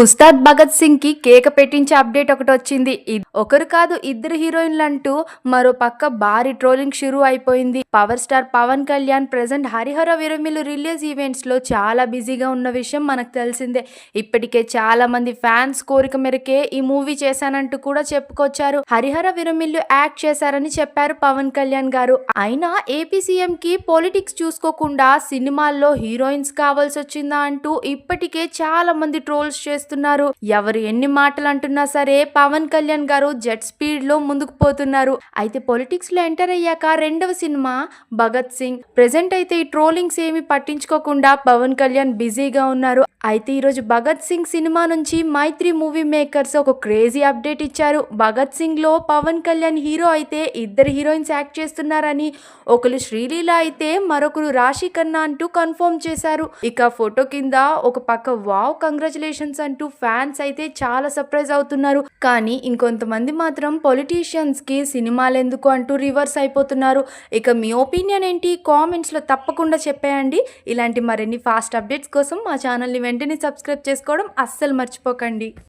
ఉస్తాద్ భగత్ సింగ్ కి కేక పెట్టించే అప్డేట్ ఒకటి వచ్చింది. ఒకరు కాదు ఇద్దరు హీరోయిన్లు అంటూ మరో పక్క భారీ ట్రోలింగ్ షురూ అయిపోయింది. Power star Pawan Kalyan present Harihara Veeramallu release events లో చాలా బిజీగా ఉన్న విషయం మనకు తెలిసిందే. ఇప్పటికే చాలా మంది ఫ్యాన్స్ కోరిక మేరకే ఈ మూవీ చేశానంటూ కూడా చెప్పుకొచ్చారు. హరిహర వీరమిల్లు యాక్ట్ చేశారని చెప్పారు పవన్ కళ్యాణ్ గారు. అయినా ఏపీ సీఎం కి పాలిటిక్స్ చూసుకోకుండా సినిమాల్లో హీరోయిన్స్ కావాల్సి వచ్చిందా అంటూ ఇప్పటికే చాలా మంది ట్రోల్స్ చేస్తున్నారు. ఎవరు ఎన్ని మాటలు అంటున్నా సరే పవన్ కళ్యాణ్ గారు జెట్ స్పీడ్ లో ముందుకు పోతున్నారు. అయితే పొలిటిక్స్ లో ఎంటర్ అయ్యాక రెండవ సినిమా భగత్ సింగ్. ప్రెసెంట్ అయితే ఈ ట్రోలింగ్స్ ఏమి పట్టించుకోకుండా పవన్ కళ్యాణ్ బిజీగా ఉన్నారు. అయితే ఈరోజు భగత్ సింగ్ సినిమా నుంచి మైత్రి మూవీ మేకర్స్ ఒక క్రేజీ అప్డేట్ ఇచ్చారు. భగత్ సింగ్ లో పవన్ కళ్యాణ్ హీరో అయితే ఇద్దరు హీరోయిన్స్ యాక్ట్ చేస్తున్నారని, ఒకరు శ్రీలీల అయితే మరొకరు రాశి ఖన్నా అంటూ కన్ఫర్మ్ చేశారు. ఇక ఫోటో కింద ఒక పక్క వావ్ కంగ్రాచులేషన్స్ అంటూ ఫ్యాన్స్ అయితే చాలా సర్ప్రైజ్ అవుతున్నారు. కానీ ఇంకొంతమంది మాత్రం పొలిటీషియన్స్ కి సినిమాలు ఎందుకు అంటూ రివర్స్ అయిపోతున్నారు. ఇక మీ ఒపీనియన్ ఏంటి కామెంట్స్ లో తప్పకుండా చెప్పేయండి. ఇలాంటి మరిన్ని ఫాస్ట్ అప్డేట్స్ కోసం మా ఛానల్ ని వెంటనే సబ్స్క్రైబ్ చేసుకోవడం అస్సలు మర్చిపోకండి.